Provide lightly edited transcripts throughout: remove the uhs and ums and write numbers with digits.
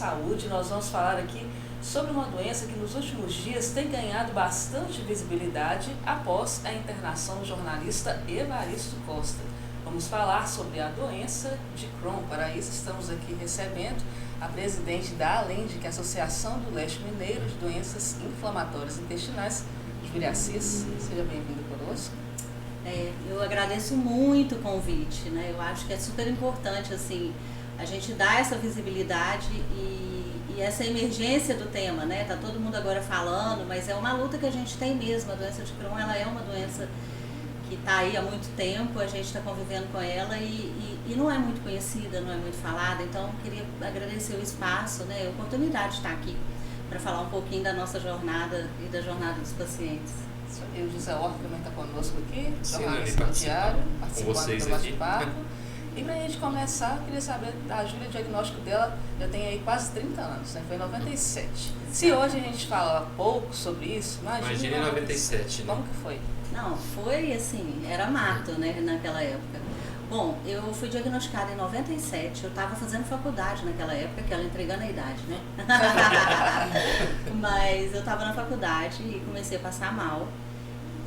saúde. Nós vamos falar aqui sobre uma doença que nos últimos dias tem ganhado bastante visibilidade após a internação do jornalista Evaristo Costa. Vamos falar sobre a doença de Crohn. Para isso estamos aqui recebendo a presidente da ALENDE, que é a Associação do Leste Mineiro de Doenças Inflamatórias Intestinais, Júlia Assis. Seja bem-vinda conosco. Eu agradeço muito o convite, né? Eu acho que é super importante assim, a gente dar essa visibilidade e essa emergência do tema, né? Tá todo mundo agora falando, mas é uma luta que a gente tem mesmo. A doença de Crohn, ela é uma doença que está aí há muito tempo, a gente está convivendo com ela e não é muito conhecida, não é muito falada. Então, queria agradecer o espaço, né? A oportunidade de estar aqui para falar um pouquinho da nossa jornada e da jornada dos pacientes. O José Horta também está conosco aqui, Sim, jornalista do Diário, participando do bate-papo. E para a gente começar, eu queria saber da Júlia, o diagnóstico dela já tem aí quase 30 anos, né? Foi em 97. Se hoje a gente fala pouco sobre isso, imagina em 97, né? Como que foi? Não, foi assim, era mato, né, naquela época. Bom, eu fui diagnosticada em 97, eu estava fazendo faculdade naquela época, aquela entregando a idade, né? Mas eu estava na faculdade e comecei a passar mal.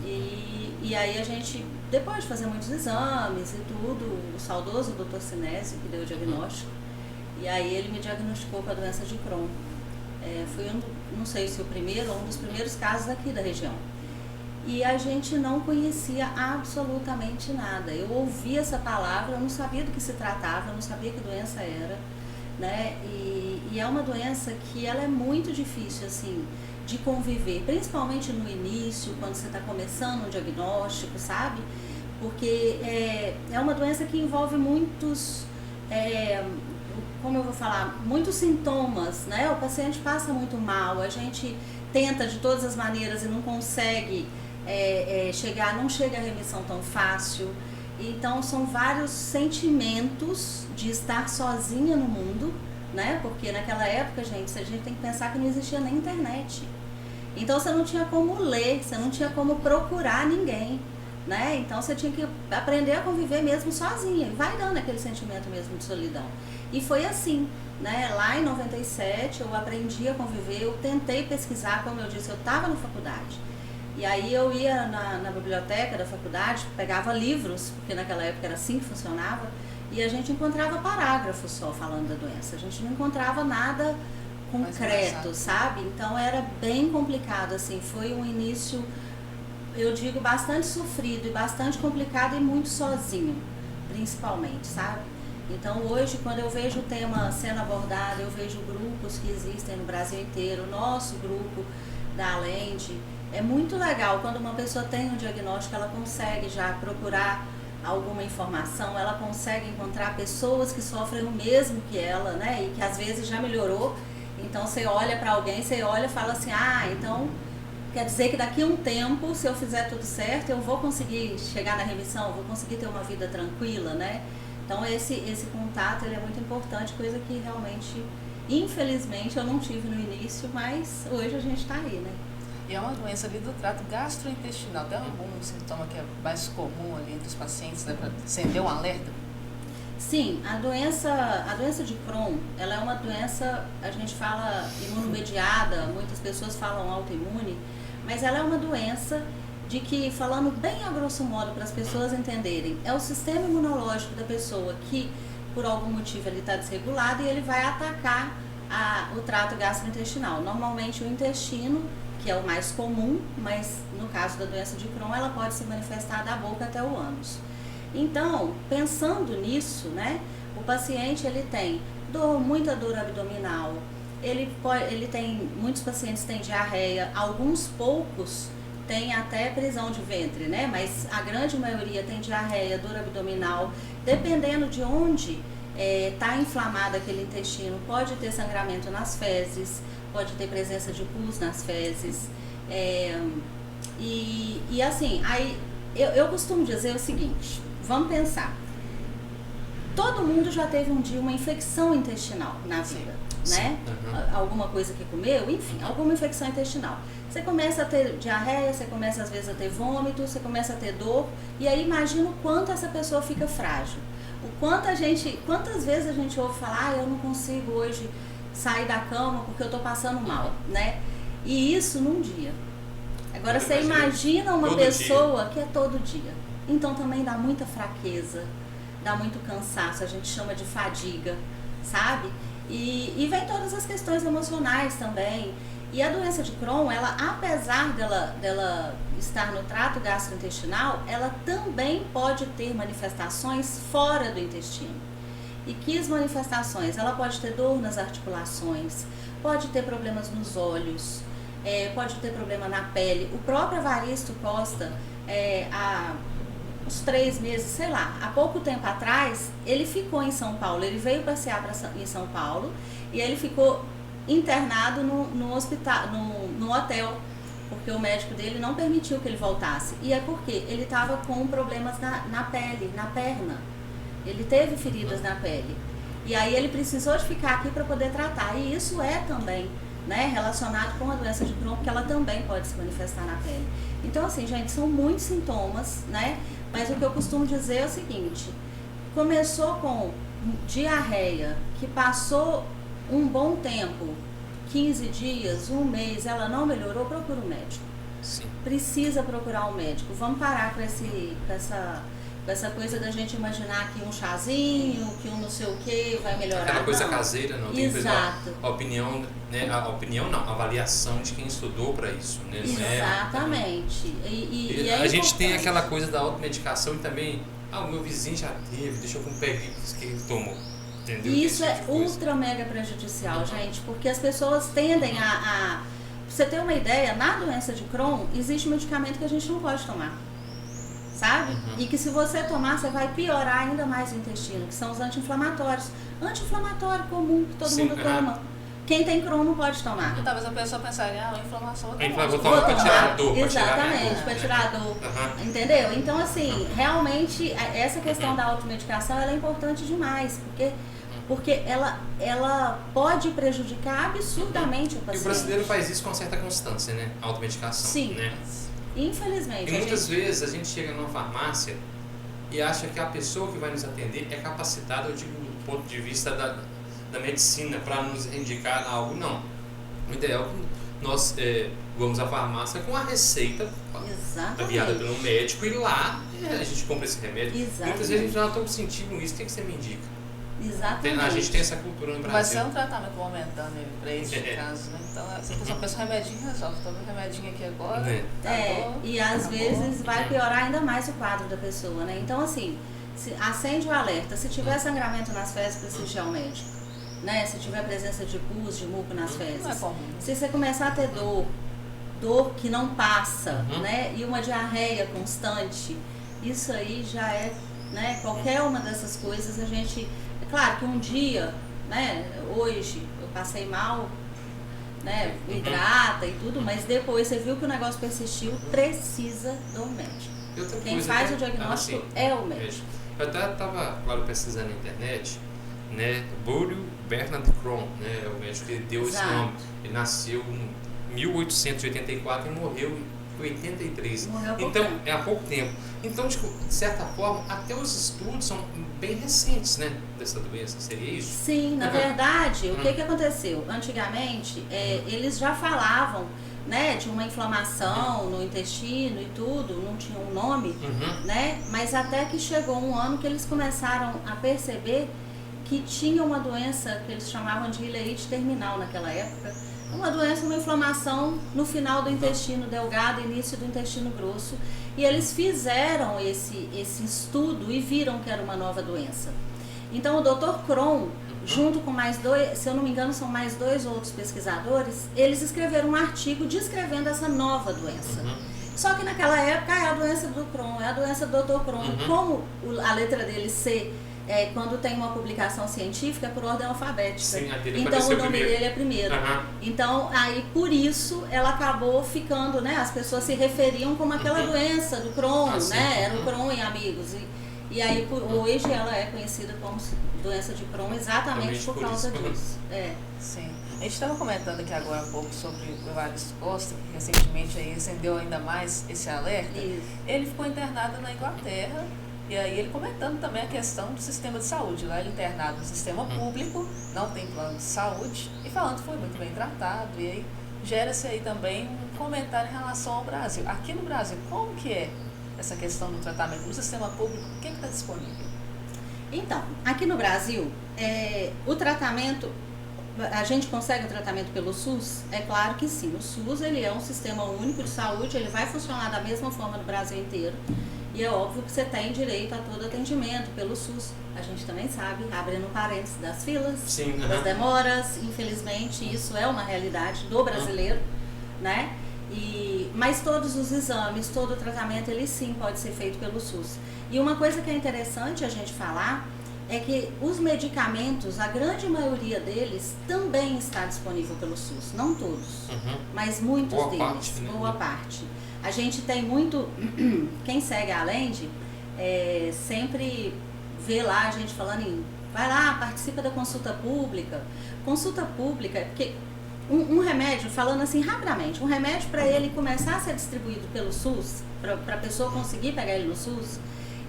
E aí a gente, depois de fazer muitos exames e tudo, o saudoso Dr. Sinésio que deu o diagnóstico, e aí ele me diagnosticou com a doença de Crohn. Foi não sei se o primeiro ou um dos primeiros casos aqui da região. E a gente não conhecia absolutamente nada. Eu ouvia essa palavra, eu não sabia do que se tratava, eu não sabia que doença era, né? E é uma doença que ela é muito difícil, assim, de conviver, principalmente no início, quando você está começando um diagnóstico, sabe? Porque é uma doença que envolve muitos, como eu vou falar, muitos sintomas, né? O paciente passa muito mal, a gente tenta de todas as maneiras e não consegue não chega à remissão tão fácil. Então são vários sentimentos de estar sozinha no mundo, né? Porque naquela época, gente, a gente tem que pensar que não existia nem internet. Então você não tinha como ler, você não tinha como procurar ninguém, né? Então você tinha que aprender a conviver mesmo sozinha. E vai dando aquele sentimento mesmo de solidão. E foi assim, né? Lá em 97 eu aprendi a conviver, eu tentei pesquisar, como eu disse, eu estava na faculdade. E aí eu ia na biblioteca da faculdade, pegava livros, porque naquela época era assim que funcionava, e a gente encontrava parágrafos só falando da doença. A gente não encontrava nada concreto, sabe? Então era bem complicado, assim, foi um início, eu digo, bastante sofrido e bastante complicado e muito sozinho, principalmente, sabe? Então hoje, quando eu vejo o tema sendo abordado, eu vejo grupos que existem no Brasil inteiro, o nosso grupo da ALENDE, é muito legal quando uma pessoa tem um diagnóstico, ela consegue já procurar alguma informação, ela consegue encontrar pessoas que sofrem o mesmo que ela, né? E que às vezes já melhorou. Então você olha para alguém, você olha e fala assim, então quer dizer que daqui a um tempo, se eu fizer tudo certo, eu vou conseguir chegar na remissão, eu vou conseguir ter uma vida tranquila, né? Então esse contato ele é muito importante, coisa que realmente, infelizmente, eu não tive no início, mas hoje a gente está aí, né? E é uma doença ali do trato gastrointestinal. Tem algum sintoma que é mais comum ali entre os pacientes, né, para acender um alerta? Sim, a doença de Crohn, ela é uma doença, a gente fala imunomediada, muitas pessoas falam autoimune, mas ela é uma doença de que, falando bem a grosso modo para as pessoas entenderem, é o sistema imunológico da pessoa que, por algum motivo, ele está desregulado e ele vai atacar o trato gastrointestinal. Normalmente o intestino, que é o mais comum, mas no caso da doença de Crohn, ela pode se manifestar da boca até o ânus. Então, pensando nisso, né, o paciente ele tem muita dor abdominal, muitos pacientes têm diarreia, alguns poucos têm até prisão de ventre, né, mas a grande maioria tem diarreia, dor abdominal, dependendo de onde está inflamado aquele intestino, pode ter sangramento nas fezes, pode ter presença de pus nas fezes, e assim, aí eu costumo dizer o seguinte, vamos pensar, todo mundo já teve um dia uma infecção intestinal na vida, né? Uhum. Alguma coisa que comeu, enfim, alguma infecção intestinal. Você começa a ter diarreia, você começa às vezes a ter vômito, você começa a ter dor, e aí imagina o quanto essa pessoa fica frágil. Quantas vezes a gente ouve falar, eu não consigo hoje sair da cama porque eu tô passando mal, né? E isso num dia. Agora você imagina uma pessoa que é todo dia. Então também dá muita fraqueza, dá muito cansaço, a gente chama de fadiga, sabe? E vem todas as questões emocionais também. E a doença de Crohn, ela, apesar dela estar no trato gastrointestinal, ela também pode ter manifestações fora do intestino. E que as manifestações? Ela pode ter dor nas articulações, pode ter problemas nos olhos, pode ter problema na pele. O próprio Evaristo Costa, há uns 3 meses, sei lá, há pouco tempo atrás, ele ficou em São Paulo, ele veio passear em São Paulo e ele ficou internado no hospital, no hotel, porque o médico dele não permitiu que ele voltasse. E é porque ele estava com problemas na pele, na perna. Ele teve feridas na pele. E aí ele precisou de ficar aqui para poder tratar. E isso é também, né, relacionado com a doença de Crohn, porque ela também pode se manifestar na pele. Então, assim, gente, são muitos sintomas, né? Mas o que eu costumo dizer é o seguinte: começou com diarreia, que passou um bom tempo, 15 dias, 1 mês, ela não melhorou, procura um médico. Sim. Precisa procurar um médico. Vamos parar com essa coisa da gente imaginar que um chazinho, que um não sei o que vai melhorar. Aquela coisa caseira, não. Tem Exato. A opinião, né? A opinião não, a avaliação de quem estudou para isso, né? Exatamente. E a gente tem aquela coisa da automedicação e também, o meu vizinho já teve, deixa eu pegar o que ele tomou. Entendeu? Isso é ultra mega prejudicial, gente, porque as pessoas tendem pra você ter uma ideia, na doença de Crohn existe um medicamento que a gente não pode tomar, sabe? E que se você tomar, você vai piorar ainda mais o intestino, que são os anti-inflamatórios. Anti-inflamatório comum, que todo mundo toma. Quem tem Crohn não pode tomar. E talvez a pessoa pensaria, inflamação vou tomar para tirar a dor. Exatamente, para tirar a dor. Entendeu? Então, assim, realmente, essa questão da automedicação, ela é importante demais, porque ela pode prejudicar absurdamente o paciente. E o brasileiro faz isso com certa constância, né? A automedicação. Sim. Né? Infelizmente. E muitas vezes a gente chega numa farmácia e acha que a pessoa que vai nos atender é capacitada, eu digo, do ponto de vista da medicina, para nos indicar algo. Não. O ideal é que nós vamos à farmácia com a receita enviada pelo médico e lá a gente compra esse remédio. Exatamente. Muitas vezes a gente já está sentindo isso, o que você me indica? Exatamente. A gente tem essa cultura no Brasil. Vai ser um tratamento momentâneo para esse caso, né? Então, se a pessoa pensa, remedinho resolve, toma um remedinho aqui agora. E às vezes vai piorar ainda mais o quadro da pessoa, né? Então, assim, acende o alerta. Se tiver sangramento nas fezes, precisa ir ao médico, né? Se tiver presença de pus, de muco nas fezes. Não é comum. Se você começar a ter dor que não passa, né? E uma diarreia constante, isso aí já é, né? Qualquer uma dessas coisas a gente... Claro que um dia, né, hoje eu passei mal, né, hidrata e tudo, mas depois você viu que o negócio persistiu, precisa do médico. Quem faz o diagnóstico é o médico. Eu até estava, claro, pesquisando na internet, né, Burial Bernard Crohn, né, o médico que deu esse nome. Ele nasceu em 1884 e morreu em 83. Então, é há pouco tempo. Então, de certa forma, até os estudos são bem recentes, né, dessa doença, seria isso? Sim, na verdade, o que aconteceu? Antigamente, eles já falavam, né, de uma inflamação no intestino e tudo, não tinha um nome, né, mas até que chegou um ano que eles começaram a perceber que tinha uma doença que eles chamavam de ileite terminal naquela época, uma doença, uma inflamação no final do intestino delgado, início do intestino grosso. E eles fizeram esse estudo e viram que era uma nova doença. Então o Dr. Crohn, junto com mais 2, se eu não me engano, são mais 2 outros pesquisadores, eles escreveram um artigo descrevendo essa nova doença. Só que naquela época é a doença do Crohn, é a doença do Dr. Crohn. Como a letra dele C, quando tem uma publicação científica, é por ordem alfabética. Sim, então o nome dele é primeiro. Então, aí por isso ela acabou ficando, né? As pessoas se referiam como aquela doença do Crohn, né? Era o Crohn e amigos. E aí hoje ela é conhecida como doença de Crohn exatamente por causa disso. Sim. A gente estava comentando aqui agora há pouco sobre o Evaristo Costa, que recentemente aí acendeu ainda mais esse alerta. Isso. Ele ficou internado na Inglaterra. E aí ele comentando também a questão do sistema de saúde. Lá ele internado no sistema público, não tem plano de saúde, e falando que foi muito bem tratado. E aí gera-se aí também um comentário em relação ao Brasil. Aqui no Brasil, como que é essa questão do tratamento no sistema público? O que está disponível? Então, aqui no Brasil, o tratamento, a gente consegue o tratamento pelo SUS? É claro que sim. O SUS ele é um sistema único de saúde, ele vai funcionar da mesma forma no Brasil inteiro. E é óbvio que você tem direito a todo atendimento pelo SUS. A gente também sabe, abrindo parênteses, das filas, Sim, das demoras. Infelizmente, isso é uma realidade do brasileiro, né? Mas todos os exames, todo o tratamento, ele sim pode ser feito pelo SUS. E uma coisa que é interessante a gente falar é que os medicamentos, a grande maioria deles também está disponível pelo SUS. Não todos, mas muitos boa deles. Parte, né? Boa parte. A gente tem muito, quem segue a Alend, sempre vê lá a gente falando em, vai lá, participa da consulta pública. Consulta pública, porque um remédio, falando assim rapidamente, um remédio para ele começar a ser distribuído pelo SUS, para a pessoa conseguir pegar ele no SUS,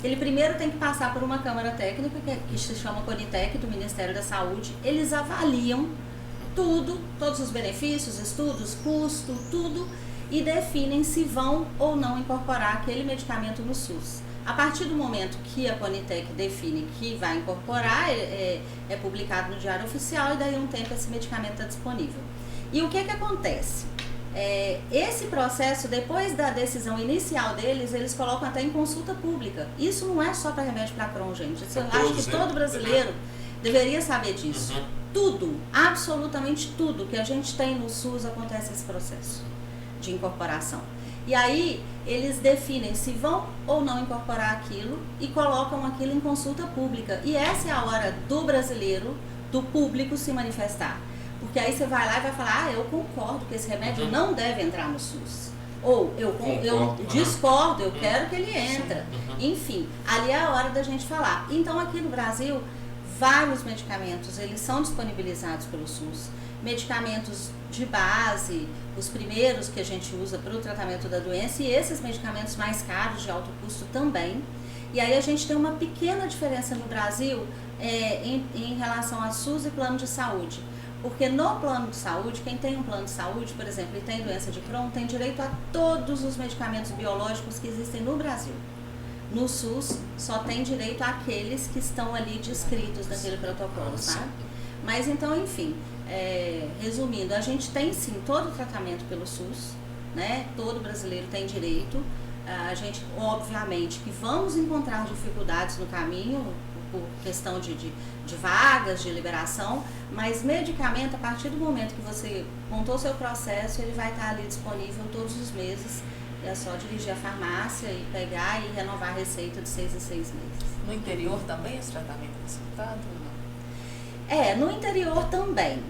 ele primeiro tem que passar por uma câmara técnica, que se chama Conitec, do Ministério da Saúde. Eles avaliam tudo, todos os benefícios, estudos, custo, tudo, e definem se vão ou não incorporar aquele medicamento no SUS. A partir do momento que a Conitec define que vai incorporar, é publicado no Diário Oficial e daí um tempo esse medicamento está disponível. E o que acontece? Esse processo, depois da decisão inicial deles, eles colocam até em consulta pública. Isso não é só para remédio para Crohn, gente. Isso eu acho que todo brasileiro deveria saber disso. Tudo, absolutamente tudo que a gente tem no SUS acontece esse processo de incorporação. E aí eles definem se vão ou não incorporar aquilo e colocam aquilo em consulta pública. E essa é a hora do brasileiro, do público se manifestar. Porque aí você vai lá e vai falar, eu concordo que esse remédio não deve entrar no SUS. Ou eu discordo, eu quero que ele entre. Enfim, ali é a hora da gente falar. Então aqui no Brasil, vários medicamentos, eles são disponibilizados pelo SUS. Medicamentos de base, os primeiros que a gente usa para o tratamento da doença, e esses medicamentos mais caros, de alto custo também. E aí a gente tem uma pequena diferença no Brasil em relação a SUS e plano de saúde. Porque no plano de saúde, quem tem um plano de saúde, por exemplo, e tem doença de Crohn, tem direito a todos os medicamentos biológicos que existem no Brasil. No SUS, só tem direito àqueles que estão ali descritos naquele protocolo, sabe? Mas então, enfim, resumindo, a gente tem sim todo o tratamento pelo SUS, né? Todo brasileiro tem direito. A gente, obviamente, que vamos encontrar dificuldades no caminho, por questão de vagas, de liberação, mas medicamento, a partir do momento que você montou seu processo, ele vai estar ali disponível todos os meses. É só dirigir a farmácia e pegar e renovar a receita de 6 em 6 meses. No interior também esse tratamento é aceitado ou não? No interior também.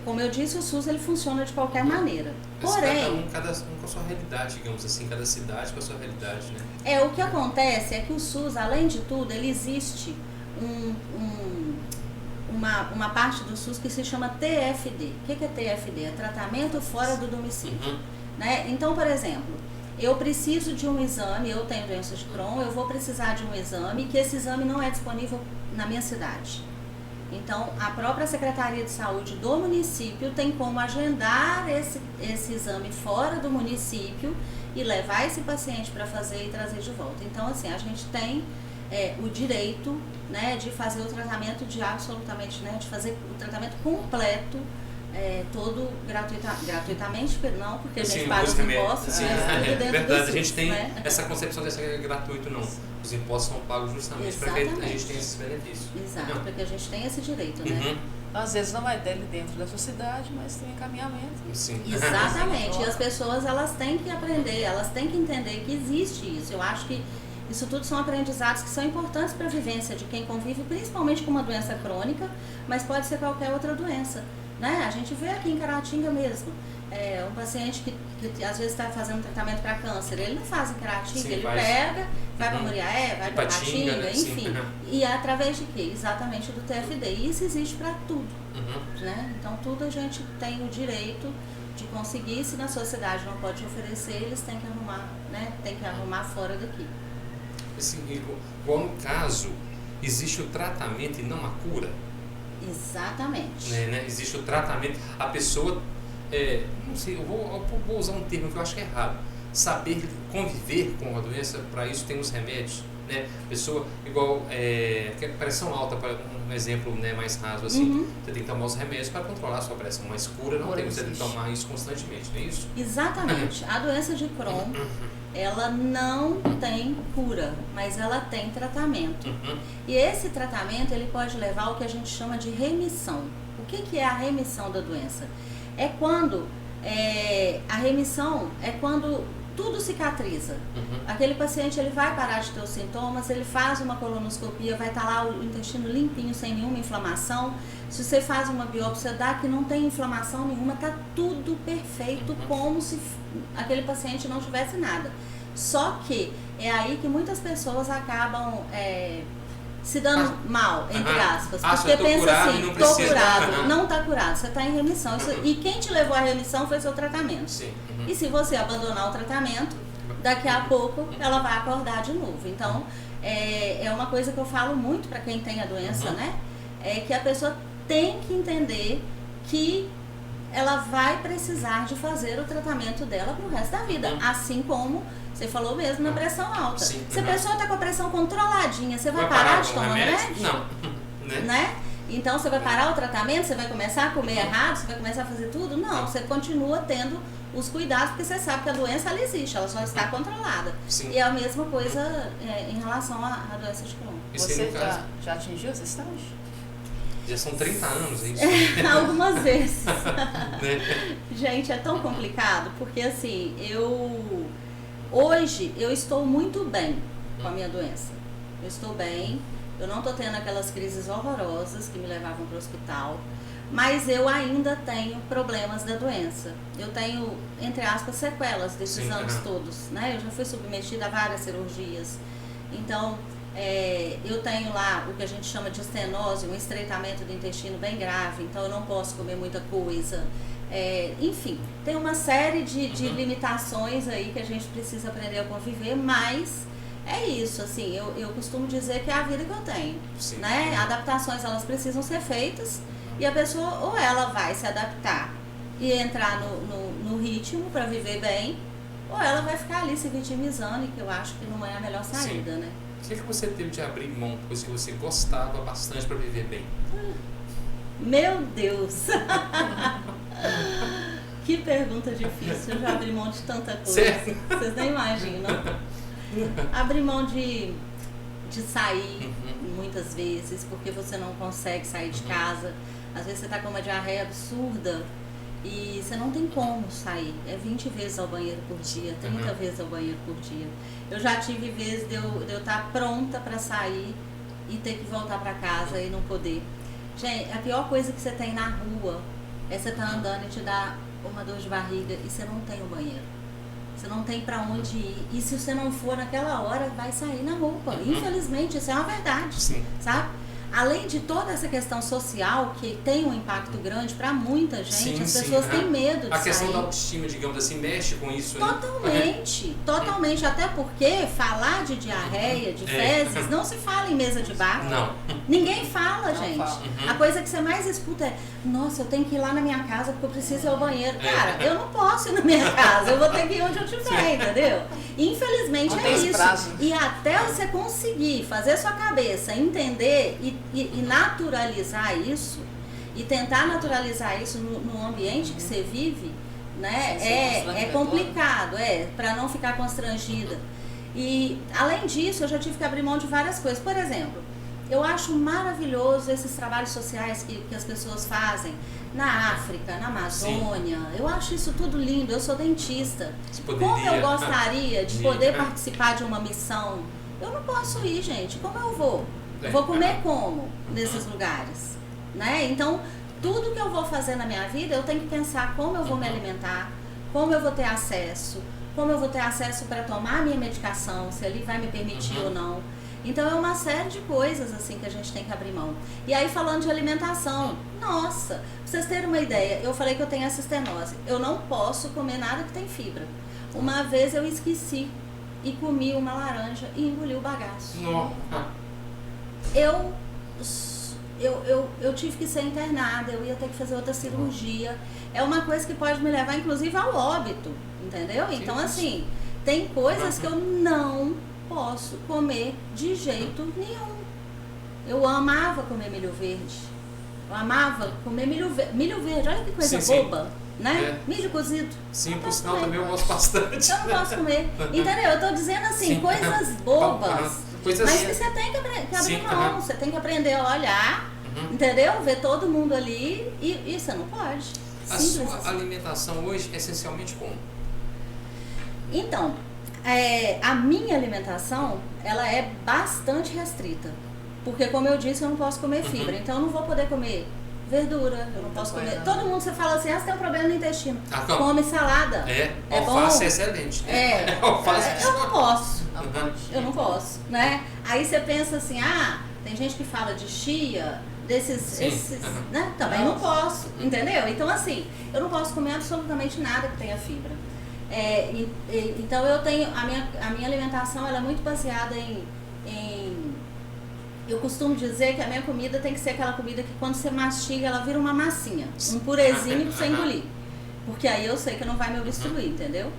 Como eu disse, o SUS ele funciona de qualquer maneira. Porém, cada um com a sua realidade, digamos assim, cada cidade com a sua realidade, né? O que acontece é que o SUS, além de tudo, ele existe uma parte do SUS que se chama TFD. O que é TFD? É tratamento fora do domicílio. Né? Então, por exemplo, eu preciso de um exame, eu tenho doença de Crohn, eu vou precisar de um exame, que esse exame não é disponível na minha cidade. Então, a própria Secretaria de Saúde do município tem como agendar esse exame fora do município e levar esse paciente para fazer e trazer de volta. Então, assim, a gente tem o direito, né, de fazer o tratamento de absolutamente, né, de fazer o tratamento completo, todo gratuitamente, não, porque a gente paga os impostos. Sim, é verdade, a gente tem essa concepção de ser gratuito, não. Os impostos são pagos justamente para que a gente tenha esses benefícios. Exato, para que a gente tenha esse direito, né? Às vezes não vai dele dentro da sua cidade, mas tem encaminhamento. Sim. Exatamente, e as pessoas elas têm que aprender, elas têm que entender que existe isso. Eu acho que isso tudo são aprendizados que são importantes para a vivência de quem convive, principalmente com uma doença crônica, mas pode ser qualquer outra doença. Né? A gente vê aqui em Caratinga mesmo, um paciente que às vezes está fazendo tratamento para câncer, ele não faz em Caratinga, ele pega, vai para Muriaé, vai para Caratinga, né? Enfim. E é através de quê? Exatamente do TFD. E isso existe para tudo. Né? Então tudo a gente tem o direito de conseguir, se na sua cidade não pode oferecer, eles têm que arrumar, né? Tem que arrumar fora daqui. Assim, igual no caso, existe o tratamento e não a cura. Exatamente. Né? Existe o tratamento, a pessoa, não sei, eu vou usar um termo que eu acho que é errado, saber conviver com a doença, para isso tem os remédios, né? Pessoa, igual, pressão alta, para um exemplo, né, mais raso assim, você tem que tomar os remédios para controlar a sua pressão, mas cura não tem, você tem que tomar isso constantemente, não é isso? Exatamente. A doença de Crohn, ela não tem cura, mas ela tem tratamento. E esse tratamento, ele pode levar ao que a gente chama de remissão. O que é a remissão da doença? É quando, a remissão é quando tudo cicatriza. Aquele paciente, ele vai parar de ter os sintomas, ele faz uma colonoscopia, vai estar lá o intestino limpinho, sem nenhuma inflamação. Se você faz uma biópsia, dá que não tem inflamação nenhuma, tá tudo perfeito, como se aquele paciente não tivesse nada. Só que é aí que muitas pessoas acabam se dando mal, entre aspas, porque pensa assim, tô curado, não tá curado, você tá em remissão. E quem te levou à remissão foi seu tratamento. Sim. E se você abandonar o tratamento, daqui a pouco ela vai acordar de novo. Então, é uma coisa que eu falo muito para quem tem a doença, né? É que a pessoa tem que entender que ela vai precisar de fazer o tratamento dela pro resto da vida. Assim como você falou mesmo na pressão alta. Sim. Se a pessoa tá com a pressão controladinha, você vai parar de tomar remédio? Não. Né? Então você vai parar o tratamento, você vai começar a comer errado, você vai começar a fazer tudo? Não, você continua tendo os cuidados, porque você sabe que a doença ela existe, ela só está controlada. Sim. E é a mesma coisa em relação à doença de Crohn. Você já atingiu esse estágio? Já são 30 anos, é isso? Algumas vezes. Gente, é tão complicado, porque assim, hoje eu estou muito bem com a minha doença. Eu estou bem, eu não estou tendo aquelas crises horrorosas que me levavam para o hospital, mas eu ainda tenho problemas da doença. Eu tenho, entre aspas, sequelas desses anos todos, né? Eu já fui submetida a várias cirurgias. Então, eu tenho lá o que a gente chama de estenose, um estreitamento do intestino bem grave, então eu não posso comer muita coisa. Enfim, tem uma série de limitações aí que a gente precisa aprender a conviver, mas é isso, assim, eu costumo dizer que é a vida que eu tenho. Sim. Né? Adaptações, elas precisam ser feitas e a pessoa ou ela vai se adaptar e entrar no ritmo para viver bem, ou ela vai ficar ali se vitimizando, e que eu acho que não é a melhor saída, né? O que você teve de abrir mão, coisa que você gostava bastante para viver bem? Meu Deus! Que pergunta difícil. Eu já abri mão de tanta coisa. Certo? Vocês nem imaginam. Abri mão de sair muitas vezes, porque você não consegue sair de casa. Às vezes você tá com uma diarreia absurda e você não tem como sair. É 20 vezes ao banheiro por dia, 30 vezes ao banheiro por dia. Eu já tive vezes de eu estar pronta para sair e ter que voltar para casa e não poder. Gente, a pior coisa que você tem na rua é você estar andando e te dar uma dor de barriga e você não tem o banheiro. Você não tem para onde ir. E se você não for naquela hora, vai sair na roupa. Infelizmente, isso é uma verdade. Sim. Sabe? Além de toda essa questão social, que tem um impacto grande para muita gente, as pessoas têm medo de sair. A questão da autoestima, digamos assim, mexe com isso. Totalmente, totalmente. Até porque falar de diarreia, de fezes, não se fala em mesa de bar. Não. Ninguém fala, Não gente. fala. A coisa que você mais escuta é: nossa, eu tenho que ir lá na minha casa porque eu preciso ir ao banheiro. Cara, eu não posso ir na minha casa, eu vou ter que ir onde eu estiver, entendeu? Infelizmente não é tem isso. prazo. E até você conseguir fazer sua cabeça entender e naturalizar isso, e tentar naturalizar isso no ambiente que você vive, né? É complicado, para não ficar constrangida. E além disso, eu já tive que abrir mão de várias coisas. Por exemplo, eu acho maravilhoso esses trabalhos sociais que as pessoas fazem na África, na Amazônia. Sim. Eu acho isso tudo lindo. Eu sou dentista. Como eu gostaria de poder participar de uma missão? Eu não posso ir, gente. Como eu vou? Eu vou comer como nesses lugares, né? Então, tudo que eu vou fazer na minha vida, eu tenho que pensar como eu vou me alimentar, como eu vou ter acesso, para tomar a minha medicação, se ali vai me permitir ou não. Então, é uma série de coisas assim que a gente tem que abrir mão. E aí, falando de alimentação, nossa, pra vocês terem uma ideia, eu falei que eu tenho essa estenose. Eu não posso comer nada que tem fibra. Uma vez eu esqueci e comi uma laranja e engoli o bagaço. Não. Eu tive que ser internada, eu ia ter que fazer outra cirurgia. É uma coisa que pode me levar, inclusive, ao óbito, entendeu? Então, assim, tem coisas que eu não posso comer de jeito nenhum. Eu amava comer milho verde. Eu amava comer milho verde. Olha que coisa boba, né? Milho cozido. Sim, por sinal também eu gosto bastante. Eu não posso comer. Entendeu? Eu tô dizendo assim, coisas bobas. Mas que você tem que abrir mão, você tem que aprender a olhar, entendeu? Ver todo mundo ali e você não pode. A sua alimentação hoje é essencialmente como? Então, a minha alimentação, ela é bastante restrita. Porque, como eu disse, eu não posso comer fibra. Então, eu não vou poder comer verdura, eu não posso comer... Todo mundo, você fala assim, você tem um problema no intestino. Come salada. Alface bom? É excelente. Eu não posso. Eu não posso, né? Aí você pensa assim, tem gente que fala de chia, né? Também não posso, entendeu? Então, assim, eu não posso comer absolutamente nada que tenha fibra. Então, eu tenho... A minha alimentação, ela é muito baseada em... Eu costumo dizer que a minha comida tem que ser aquela comida que quando você mastiga, ela vira uma massinha. Um purezinho pra você engolir. Porque aí eu sei que não vai me obstruir, entendeu?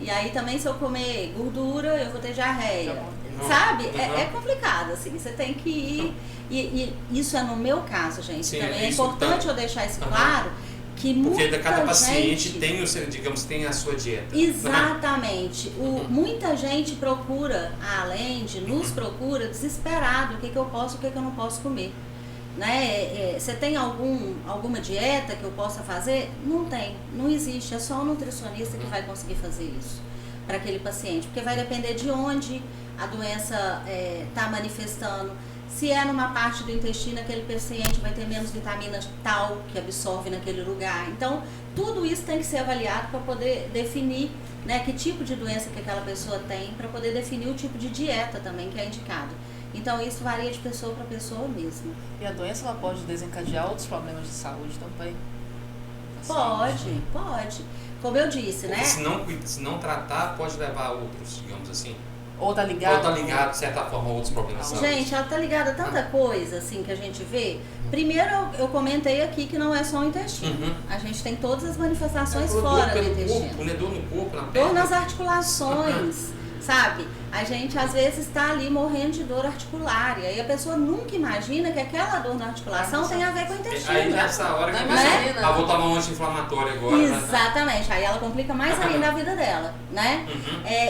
E aí também se eu comer gordura, eu vou ter diarreia. Sabe? É complicado, assim. Você tem que ir... E isso é no meu caso, gente. Sim, também é importante eu deixar isso claro. Porque cada paciente tem o seu, digamos, tem a sua dieta. Exatamente. Muita gente procura a Alende, nos procura desesperado, o que eu posso, o que eu não posso comer. Né? Você tem alguma dieta que eu possa fazer? Não tem, não existe. É só o nutricionista que vai conseguir fazer isso para aquele paciente. Porque vai depender de onde a doença está manifestando. Se é numa parte do intestino, aquele paciente vai ter menos vitamina tal que absorve naquele lugar. Então, tudo isso tem que ser avaliado para poder definir, né, que tipo de doença que aquela pessoa tem, para poder definir o tipo de dieta também que é indicado. Então, isso varia de pessoa para pessoa mesmo. E a doença ela pode desencadear outros problemas de saúde também? Pode. Como eu disse, né? Se não tratar, pode levar a outros, digamos assim. Ou tá ligado, de certa forma, a outros problemas de saúde. Gente, ela tá ligada a tanta coisa, assim, que a gente vê. Primeiro, eu comentei aqui que não é só o intestino. A gente tem todas as manifestações fora do intestino. Dor no corpo, na perna. Dor nas articulações, sabe? A gente, às vezes, tá ali morrendo de dor articular. E aí a pessoa nunca imagina que aquela dor na articulação tem a ver com o intestino. Aí nessa hora que né? vou tomar um anti-inflamatório agora. Exatamente. Aí ela complica mais ainda a vida dela, né?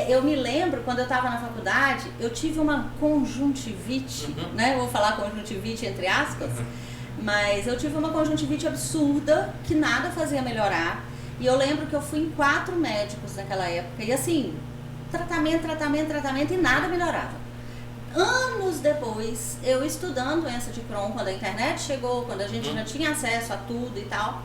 Eu me lembro, quando eu estava na faculdade, eu tive uma conjuntivite, né? Eu vou falar conjuntivite entre aspas, mas eu tive uma conjuntivite absurda que nada fazia melhorar. E eu lembro que eu fui em 4 médicos naquela época. E assim, tratamento e nada melhorava. Anos depois, eu estudando doença de Crohn, quando a internet chegou, quando a gente já tinha acesso a tudo e tal,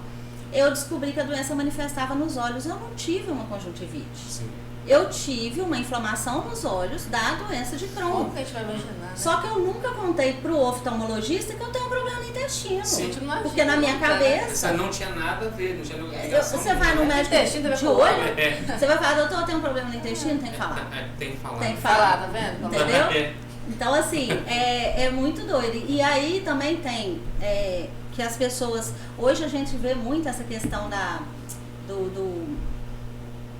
eu descobri que a doença manifestava nos olhos. Eu não tive uma conjuntivite. Sim. Eu tive uma inflamação nos olhos da doença de Crohn. Como que a gente vai imaginar, né? Só que eu nunca contei pro oftalmologista que eu tenho um problema no intestino. Sim. Porque na minha cabeça... Não tinha nada a ver, não tinha ligação. Você vai no médico de olho, você vai falar, doutor, eu tenho um problema no intestino? Tem que falar. Tem que falar. Tem que falar, tá vendo? Entendeu? Então, assim, é muito doido. E aí também tem que as pessoas... Hoje a gente vê muito essa questão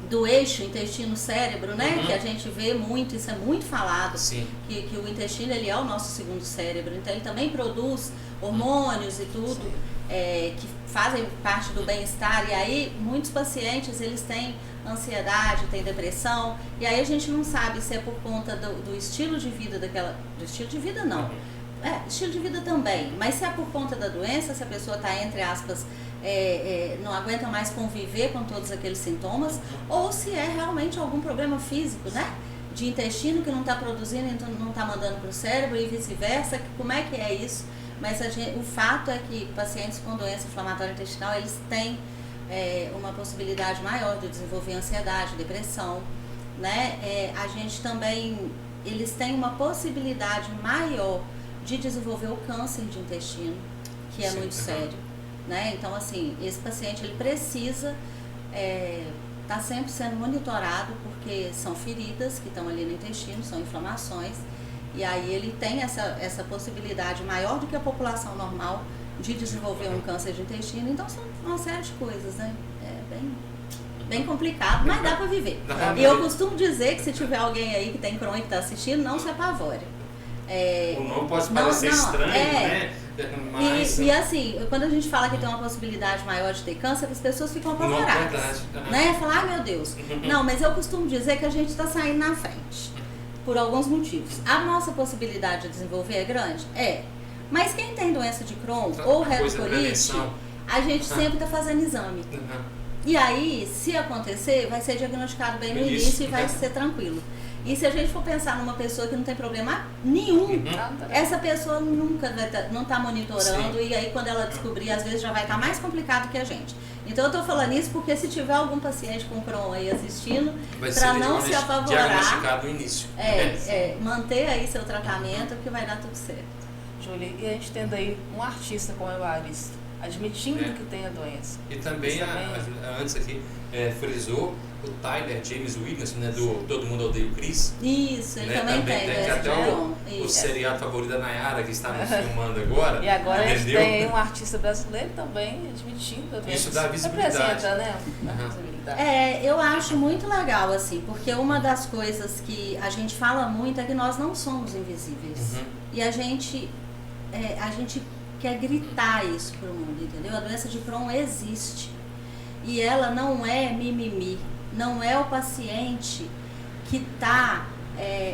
do eixo intestino-cérebro, né? Que a gente vê muito, isso é muito falado. Sim. Que o intestino, ele é o nosso segundo cérebro. Então, ele também produz hormônios e tudo, que fazem parte do bem-estar. E aí, muitos pacientes, eles têm ansiedade, têm depressão. E aí, a gente não sabe se é por conta do estilo de vida daquela... Do estilo de vida, não. Estilo de vida também. Mas se é por conta da doença, se a pessoa está, entre aspas... não aguenta mais conviver com todos aqueles sintomas, ou se é realmente algum problema físico, né? De intestino que não está produzindo, então não está mandando para o cérebro e vice-versa. Como é que é isso? Mas o fato é que pacientes com doença inflamatória intestinal, eles têm uma possibilidade maior de desenvolver ansiedade, depressão, né? A gente também, eles têm uma possibilidade maior de desenvolver o câncer de intestino, que é muito sério. Né? Então, assim, esse paciente ele precisa está sempre sendo monitorado, porque são feridas que estão ali no intestino, são inflamações, e aí ele tem essa possibilidade maior do que a população normal de desenvolver um câncer de intestino. Então são uma série de coisas, né? É bem complicado, mas dá para viver. E eu costumo dizer que se tiver alguém aí que tem Crohn e que está assistindo, não se apavore. O nome pode parecer estranho, né? Mas... E assim, quando a gente fala que tem uma possibilidade maior de ter câncer, as pessoas ficam apavoradas. Né? Falar, ai meu Deus. Não, mas eu costumo dizer que a gente está saindo na frente. Por alguns motivos. A nossa possibilidade de desenvolver é grande? É. Mas quem tem doença de Crohn ou retocolite, a gente sempre está fazendo exame. E aí, se acontecer, vai ser diagnosticado bem no início e vai ser tranquilo. E se a gente for pensar numa pessoa que não tem problema nenhum, essa pessoa nunca não está monitorando. Sim. E aí quando ela descobrir, às vezes já vai estar mais complicado que a gente. Então eu estou falando isso porque se tiver algum paciente com Crohn aí assistindo, para não se apavorar, diagnosticado no início. Manter aí seu tratamento que vai dar tudo certo. Júlia, e a gente tendo aí um artista como o Evaristo, admitindo que tem a doença. E também, antes aqui, frisou o Tyler James Williams, né, do Todo Mundo Odeia o Chris. Isso, ele também tem. Que até o seriado favorito da Nayara, que estamos filmando agora. E agora a gente tem um artista brasileiro também admitindo a doença. Isso dá visibilidade. Representa, né? Visibilidade. Eu acho muito legal, assim, porque uma das coisas que a gente fala muito é que nós não somos invisíveis. E a gente quer gritar isso pro mundo, entendeu? A doença de Crohn existe. E ela não é mimimi. Não é o paciente que está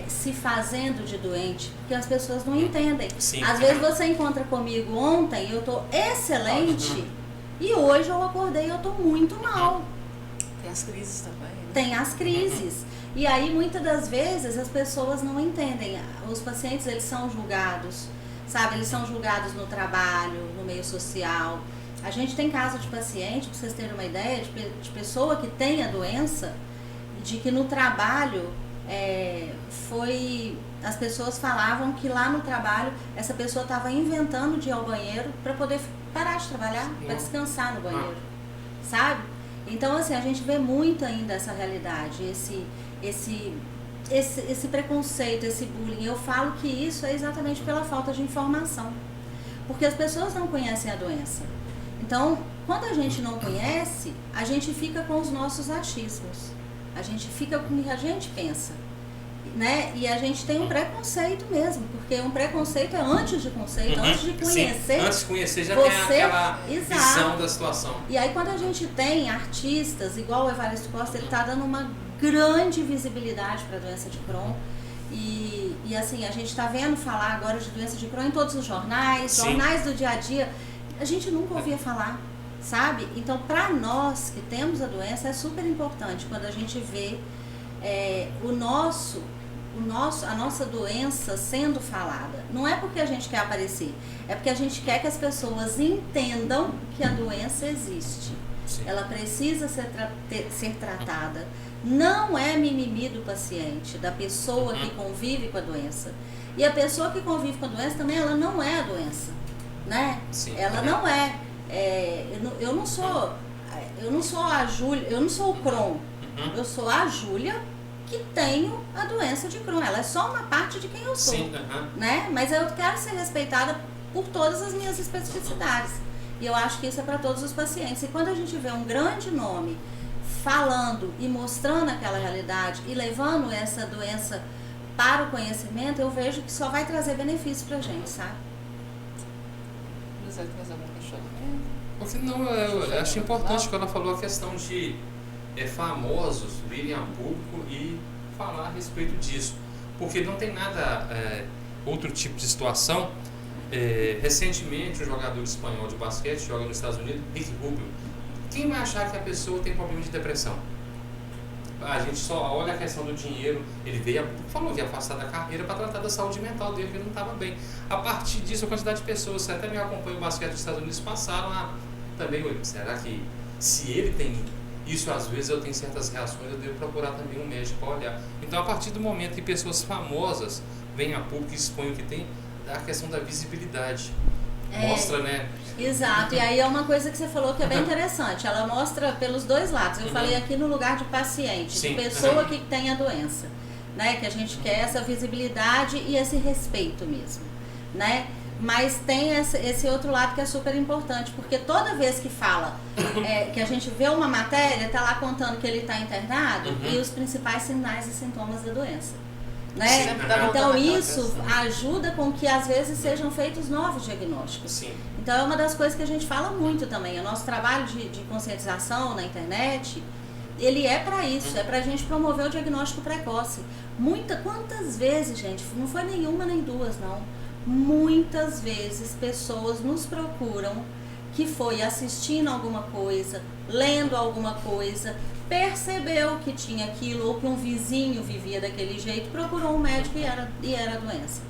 se fazendo de doente, porque as pessoas não entendem. Sim. Às vezes você encontra comigo ontem, eu estou excelente, e hoje eu acordei e eu estou muito mal. Tem as crises também. Né? Tem as crises. E aí, muitas das vezes, as pessoas não entendem. Os pacientes, eles são julgados, sabe? Eles são julgados no trabalho, no meio social. A gente tem caso de paciente, para vocês terem uma ideia, de pessoa que tem a doença, de que no trabalho as pessoas falavam que lá no trabalho essa pessoa estava inventando de ir ao banheiro para poder parar de trabalhar, para descansar no banheiro, sabe? Então, assim, a gente vê muito ainda essa realidade, esse preconceito, esse bullying. Eu falo que isso é exatamente pela falta de informação, porque as pessoas não conhecem a doença. Então, quando a gente não conhece, a gente fica com os nossos achismos. A gente fica com o que a gente pensa, né? E a gente tem um preconceito mesmo, porque um preconceito é antes de conceito, antes de conhecer. Sim, antes de conhecer já tem aquela visão da situação. E aí quando a gente tem artistas, igual o Evaristo Costa, ele está dando uma grande visibilidade para a doença de Crohn. E assim, a gente está vendo falar agora de doença de Crohn em todos os jornais do dia a dia. A gente nunca ouvia falar, sabe? Então, para nós que temos a doença, é super importante quando a gente vê a nossa doença sendo falada. Não é porque a gente quer aparecer, é porque a gente quer que as pessoas entendam que a doença existe. Sim. Ela precisa ser tratada. Não é mimimi do paciente, da pessoa que convive com a doença. E a pessoa que convive com a doença também, ela não é a doença. Né? Sim, ela não é, eu não sou a Júlia, eu não sou o Crohn, eu sou a Júlia que tenho a doença de Crohn. Ela é só uma parte de quem eu sou. Sim, né? Mas eu quero ser respeitada por todas as minhas especificidades. E eu acho que isso é para todos os pacientes. E quando a gente vê um grande nome falando e mostrando aquela realidade e levando essa doença para o conhecimento, eu vejo que só vai trazer benefício para a gente, sabe? Porque não, eu acho importante que ela falou a questão de famosos virem a público e falar a respeito disso. Porque não tem nada, outro tipo de situação. Recentemente, um jogador espanhol de basquete joga nos Estados Unidos, Ricky Rubio. Quem vai achar que a pessoa tem problema de depressão? A gente só olha a questão do dinheiro. Ele falou que ia afastar da carreira para tratar da saúde mental dele, que ele não estava bem. A partir disso, a quantidade de pessoas que até me acompanham o basquete dos Estados Unidos passaram a também, será que se ele tem isso, às vezes eu tenho certas reações, eu devo procurar também um médico para olhar. Então, a partir do momento que pessoas famosas vêm a público e expõem o que tem, a questão da visibilidade. mostra, né? Exato, e aí é uma coisa que você falou que é bem interessante, ela mostra pelos dois lados. Eu falei aqui no lugar de paciente, Sim. de pessoa que tem a doença, né? Que a gente quer essa visibilidade e esse respeito mesmo, né? Mas tem esse outro lado que é super importante, porque toda vez que fala, que a gente vê uma matéria, tá lá contando que ele está internado e os principais sinais e sintomas da doença. Né? Sim, então isso ajuda com que às vezes sejam feitos novos diagnósticos. Sim. Então é uma das coisas que a gente fala muito também. O nosso trabalho de conscientização na internet, ele é para isso, é para a gente promover o diagnóstico precoce. Quantas vezes, gente, não foi nenhuma nem duas, não. Muitas vezes pessoas nos procuram que foi assistindo alguma coisa, lendo alguma coisa, percebeu que tinha aquilo ou que um vizinho vivia daquele jeito, procurou um médico e era a doença.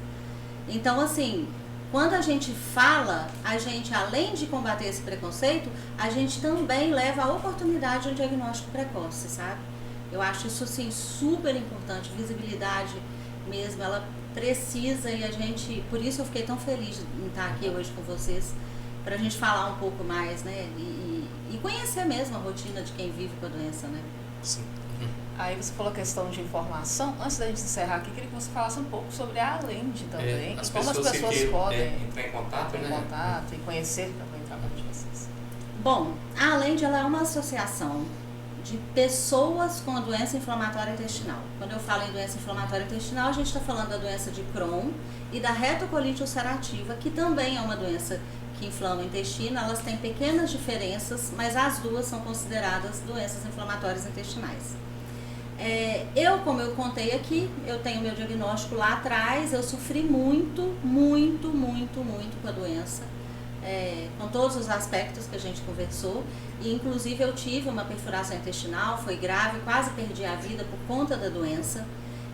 Então, assim, quando a gente fala, a gente, além de combater esse preconceito, a gente também leva a oportunidade de um diagnóstico precoce, sabe? Eu acho isso, assim, super importante, visibilidade mesmo, ela precisa e a gente, por isso eu fiquei tão feliz em estar aqui hoje com vocês, pra gente falar um pouco mais, né, e conhecer mesmo a rotina de quem vive com a doença, né? Sim. Aí você falou a questão de informação. Antes da gente encerrar aqui, queria que você falasse um pouco sobre a Lende também, e como as pessoas podem entrar em contato, e conhecer também o trabalho de vocês. Bom, a Lende, ela é uma associação de pessoas com a doença inflamatória intestinal. Quando eu falo em doença inflamatória intestinal, a gente está falando da doença de Crohn e da retocolite ulcerativa, que também é uma doença que inflama o intestino. Elas têm pequenas diferenças, mas as duas são consideradas doenças inflamatórias intestinais. Como eu contei aqui, eu tenho meu diagnóstico lá atrás, eu sofri muito com a doença, com todos os aspectos que a gente conversou, e inclusive eu tive uma perfuração intestinal, foi grave, quase perdi a vida por conta da doença,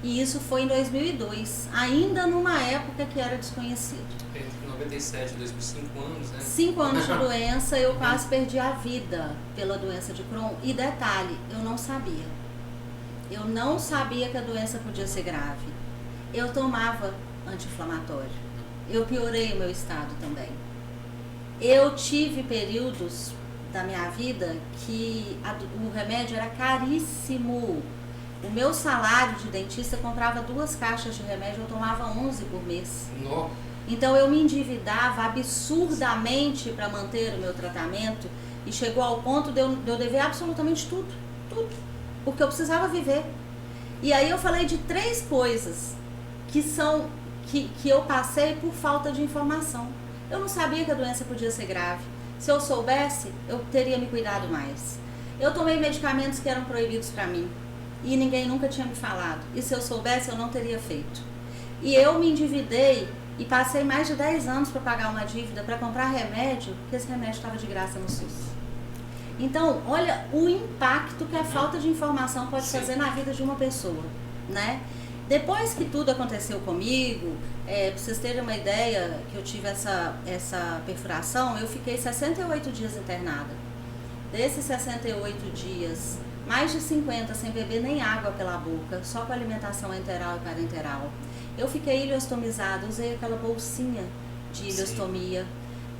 e isso foi em 2002, ainda numa época que era desconhecido. Entre 97 e 2005 anos, né? 5 anos de doença, eu quase perdi a vida pela doença de Crohn, e detalhe, eu não sabia. Eu não sabia que a doença podia ser grave. Eu tomava anti-inflamatório. Eu piorei o meu estado também. Eu tive períodos da minha vida que o remédio era caríssimo. O meu salário de dentista comprava 2 caixas de remédio, eu tomava 11 por mês. No. Então eu me endividava absurdamente para manter o meu tratamento e chegou ao ponto de eu dever absolutamente tudo. Porque eu precisava viver. E aí eu falei de 3 coisas que eu passei por falta de informação. Eu não sabia que a doença podia ser grave. Se eu soubesse, eu teria me cuidado mais. Eu tomei medicamentos que eram proibidos para mim e ninguém nunca tinha me falado. E se eu soubesse, eu não teria feito. E eu me endividei e passei mais de 10 anos para pagar uma dívida para comprar remédio, porque esse remédio estava de graça no SUS. Então, olha o impacto que a falta de informação pode fazer na vida de uma pessoa, né? Depois que tudo aconteceu comigo, para vocês terem uma ideia, que eu tive essa perfuração, eu fiquei 68 dias internada. Desses 68 dias, mais de 50 sem beber nem água pela boca, só com alimentação enteral e parenteral. Eu fiquei ileostomizada, usei aquela bolsinha de ileostomia.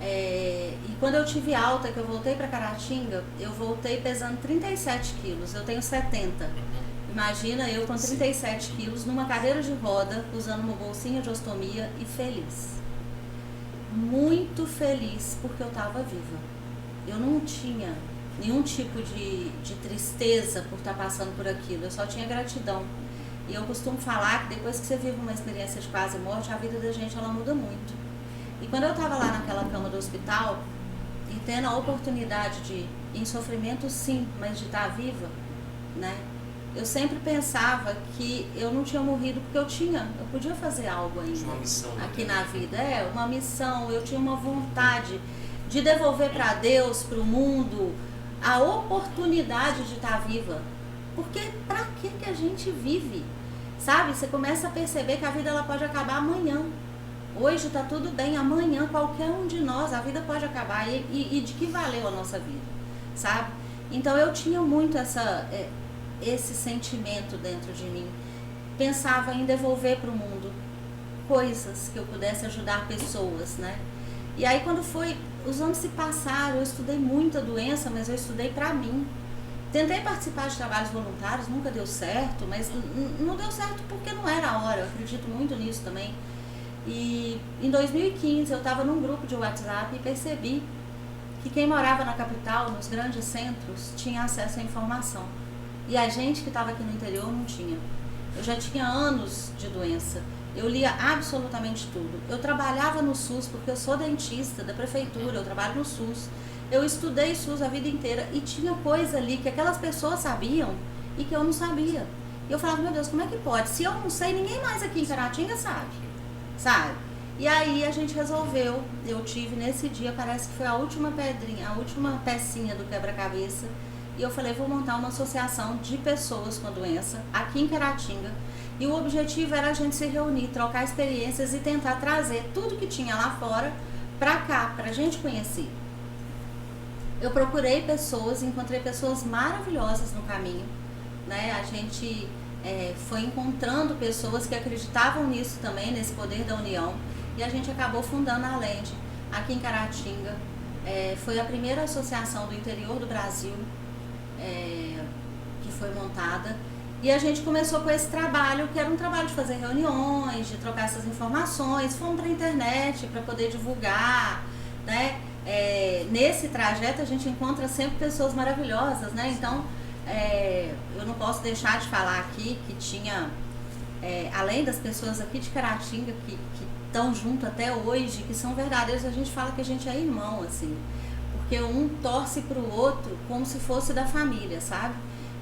E quando eu tive alta, que eu voltei para Caratinga, eu voltei pesando 37 quilos, eu tenho 70. Imagina eu com 37 quilos, numa cadeira de roda, usando uma bolsinha de ostomia e feliz. Muito feliz, porque eu estava viva. Eu não tinha nenhum tipo de tristeza por estar passando por aquilo, eu só tinha gratidão. E eu costumo falar que depois que você vive uma experiência de quase morte, a vida da gente ela muda muito. E quando eu estava lá naquela cama do hospital, e tendo a oportunidade de, em sofrimento sim, mas de estar viva, né? Eu sempre pensava que eu não tinha morrido porque eu podia fazer algo ainda uma missão, aqui na vida. Uma missão, eu tinha uma vontade de devolver para Deus, para o mundo, a oportunidade de estar viva. Porque para que a gente vive? Sabe? Você começa a perceber que a vida ela pode acabar amanhã. Hoje está tudo bem, amanhã qualquer um de nós, a vida pode acabar e de que valeu a nossa vida, sabe? Então eu tinha muito esse sentimento dentro de mim, pensava em devolver para o mundo coisas que eu pudesse ajudar pessoas, né? E aí quando os anos se passaram, eu estudei muita doença, mas eu estudei para mim. Tentei participar de trabalhos voluntários, nunca deu certo, mas não deu certo porque não era a hora, eu acredito muito nisso também. E em 2015 eu estava num grupo de WhatsApp e percebi que quem morava na capital, nos grandes centros, tinha acesso à informação. E a gente que estava aqui no interior não tinha. Eu já tinha anos de doença, eu lia absolutamente tudo. Eu trabalhava no SUS porque eu sou dentista da prefeitura, eu trabalho no SUS. Eu estudei SUS a vida inteira e tinha coisa ali que aquelas pessoas sabiam e que eu não sabia. E eu falava, meu Deus, como é que pode? Se eu não sei, ninguém mais aqui em Caratinga sabe? E aí a gente resolveu, eu tive nesse dia, parece que foi a última pedrinha, a última pecinha do quebra-cabeça, e eu falei, vou montar uma associação de pessoas com a doença aqui em Caratinga, e o objetivo era a gente se reunir, trocar experiências e tentar trazer tudo que tinha lá fora pra cá, pra gente conhecer. Eu procurei pessoas, encontrei pessoas maravilhosas no caminho, né? A gente foi encontrando pessoas que acreditavam nisso também, nesse poder da união, e a gente acabou fundando a Lende aqui em Caratinga. Foi a primeira associação do interior do Brasil que foi montada, e a gente começou com esse trabalho, que era um trabalho de fazer reuniões, de trocar essas informações, fomos para a internet para poder divulgar, né? Nesse trajeto a gente encontra sempre pessoas maravilhosas, né? Então eu não posso deixar de falar aqui que tinha, além das pessoas aqui de Caratinga que estão junto até hoje, que são verdadeiros, a gente fala que a gente é irmão, assim, porque um torce pro outro como se fosse da família, sabe?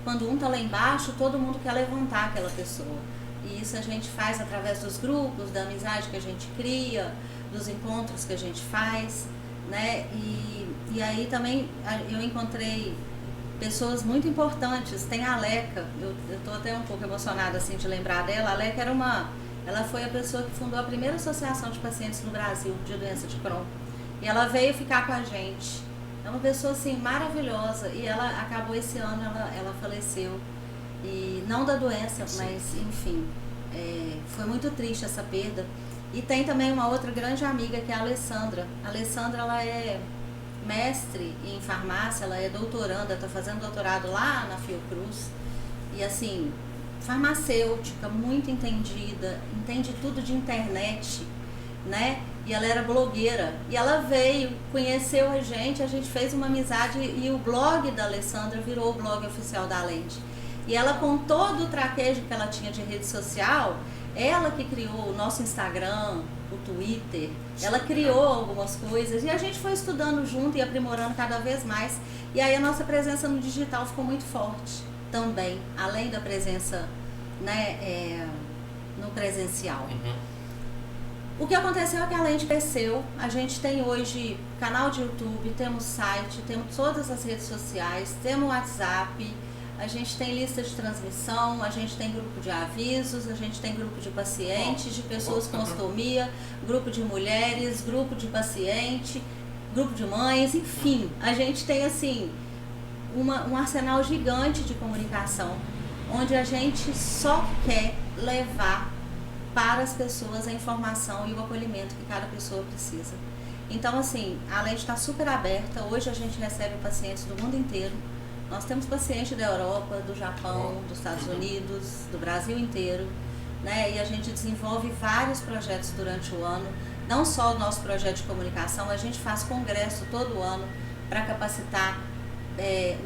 Quando um tá lá embaixo, todo mundo quer levantar aquela pessoa. E isso a gente faz através dos grupos, da amizade que a gente cria, dos encontros que a gente faz, né? E aí também eu encontrei pessoas muito importantes. Tem a Leca, eu tô até um pouco emocionada assim de lembrar dela. A Leca ela foi a pessoa que fundou a primeira associação de pacientes no Brasil de doença de Crohn. E ela veio ficar com a gente. É uma pessoa assim maravilhosa, e ela acabou esse ano, ela faleceu, e não da doença, mas enfim, foi muito triste essa perda. E tem também uma outra grande amiga, que é a Alessandra. A Alessandra, ela é mestre em farmácia, ela é doutoranda, está fazendo doutorado lá na Fiocruz, e assim, farmacêutica, muito entendida, entende tudo de internet, né? E ela era blogueira, e ela veio, conheceu a gente fez uma amizade, e o blog da Alessandra virou o blog oficial da Lende. E ela, com todo o traquejo que ela tinha de rede social, ela que criou o nosso Instagram, o Twitter, ela criou algumas coisas, e a gente foi estudando junto e aprimorando cada vez mais, e aí a nossa presença no digital ficou muito forte também, além da presença, né, no presencial. O que aconteceu é que a Lende cresceu, a gente tem hoje canal de YouTube, temos site, temos todas as redes sociais, temos WhatsApp, a gente tem lista de transmissão, a gente tem grupo de avisos, a gente tem grupo de pacientes, de pessoas com ostomia, grupo de mulheres, grupo de paciente, grupo de mães, enfim, a gente tem assim um arsenal gigante de comunicação, onde a gente só quer levar para as pessoas a informação e o acolhimento que cada pessoa precisa. Então, assim, a Lende está super aberta. Hoje a gente recebe pacientes do mundo inteiro. Nós temos pacientes da Europa, do Japão, dos Estados Unidos, do Brasil inteiro, né? E a gente desenvolve vários projetos durante o ano. Não só o nosso projeto de comunicação, a gente faz congresso todo ano para capacitar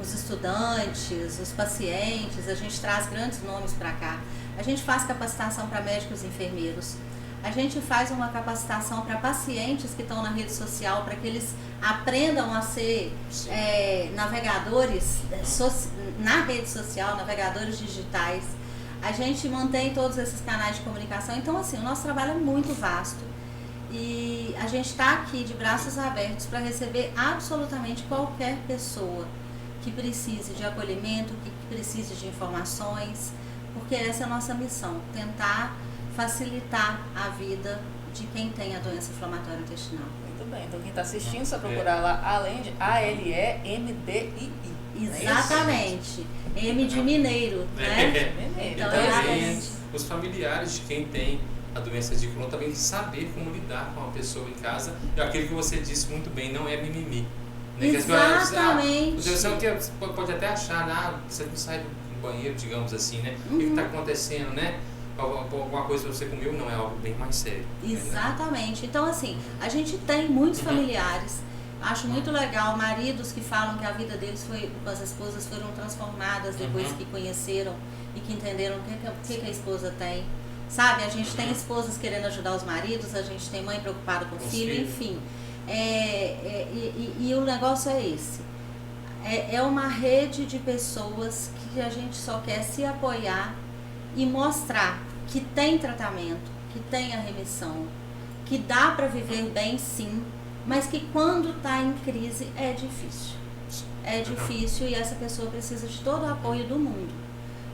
os estudantes, os pacientes. A gente traz grandes nomes para cá. A gente faz capacitação para médicos e enfermeiros. A gente faz uma capacitação para pacientes que estão na rede social, para que eles aprendam a ser navegadores na rede social, navegadores digitais. A gente mantém todos esses canais de comunicação. Então, assim, o nosso trabalho é muito vasto. E a gente está aqui de braços abertos para receber absolutamente qualquer pessoa que precise de acolhimento, que precise de informações, porque essa é a nossa missão, tentar facilitar a vida de quem tem a doença inflamatória intestinal. Muito bem, então quem está assistindo, só procurar lá Alende, ALEMDII. Exatamente, M de mineiro, né? Mineiro. Então, também os familiares de quem tem a doença de Crohn, também saber como lidar com a pessoa em casa. E aquilo que você disse muito bem, não é mimimi. Né? Exatamente. Você pode até achar, você não sai do banheiro, digamos assim, né? O que está acontecendo, né? Alguma coisa que você comeu, não, é algo bem mais sério. Exatamente. Então, assim, a gente tem muitos familiares. Acho muito legal maridos que falam que a vida deles as esposas foram transformadas depois que conheceram e que entenderam o que a esposa tem. Sabe, a gente tem esposas querendo ajudar os maridos, a gente tem mãe preocupada com o filho, enfim. E o negócio é esse. É uma rede de pessoas que a gente só quer se apoiar e mostrar que tem tratamento, que tem a remissão, que dá para viver bem sim, mas que quando está em crise é difícil. É difícil e essa pessoa precisa de todo o apoio do mundo,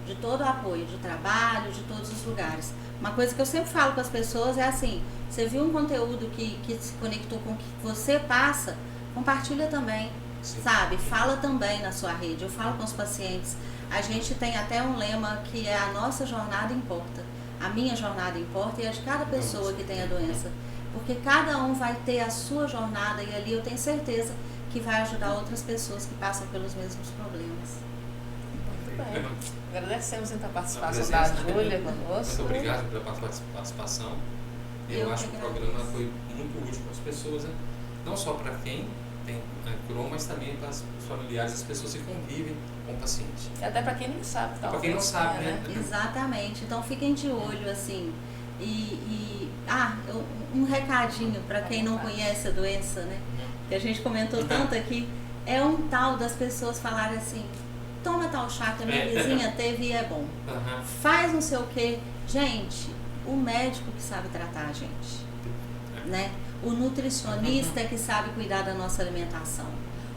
de todo o apoio de trabalho, de todos os lugares. Uma coisa que eu sempre falo com as pessoas é assim, você viu um conteúdo que se conectou com o que você passa, compartilha também, sabe? Fala também na sua rede. Eu falo com os pacientes, a gente tem até um lema que é a nossa jornada importa. A minha jornada importa e a de cada pessoa que tem a doença. Porque cada um vai ter a sua jornada e ali eu tenho certeza que vai ajudar outras pessoas que passam pelos mesmos problemas. Muito bem. Agradecemos então a participação da Júlia conosco. Muito obrigado pela participação. Eu acho que o programa foi muito útil para as pessoas, né? Não só para quem tem Crohn, mas também para os familiares, as pessoas que convivem com o paciente. E até para quem não sabe, talvez. Para quem não sabe, né? Exatamente. Então fiquem de olho, assim. Um recadinho para quem não conhece a doença, né? Que a gente comentou tanto aqui, é um tal das pessoas falarem assim, toma tal chá que a minha vizinha teve e é bom. Faz não sei o quê. Gente, o médico que sabe tratar a gente, né? O nutricionista que sabe cuidar da nossa alimentação.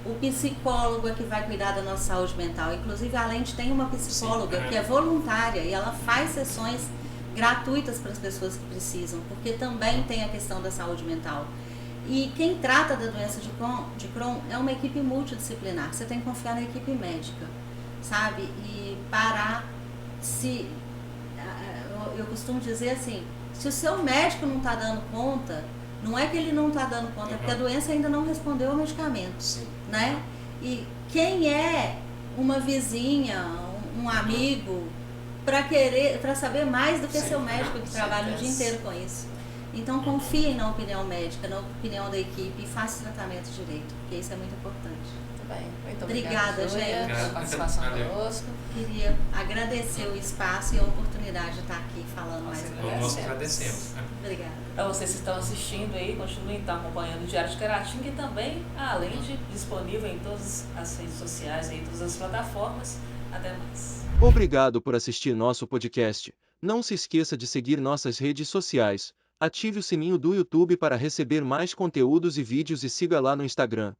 O psicólogo é que vai cuidar da nossa saúde mental. Inclusive, a Lente tem uma psicóloga que é voluntária e ela faz sessões gratuitas para as pessoas que precisam, porque também tem a questão da saúde mental. E quem trata da doença de Crohn é uma equipe multidisciplinar. Você tem que confiar na equipe médica, sabe? E parar se... Eu costumo dizer assim, se o seu médico não está dando conta, não é que ele não está dando conta, é porque a doença ainda não respondeu ao medicamento, né? E quem é uma vizinha, um amigo, para saber mais do que seu médico que trabalha o dia inteiro com isso? Então confie na opinião médica, na opinião da equipe e faça o tratamento direito, porque isso é muito importante. Muito bem. Muito obrigada, gente, pela participação conosco. Queria agradecer o espaço e a oportunidade de estar aqui falando mais uma vez. Nós agradecemos. Obrigada. Para vocês que estão assistindo aí, continuem então acompanhando o Diário de Caratinga e também além de disponível em todas as redes sociais, em todas as plataformas. Até mais. Obrigado por assistir nosso podcast. Não se esqueça de seguir nossas redes sociais. Ative o sininho do YouTube para receber mais conteúdos e vídeos e siga lá no Instagram,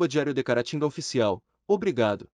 @Diário de Caratinga Oficial. Obrigado.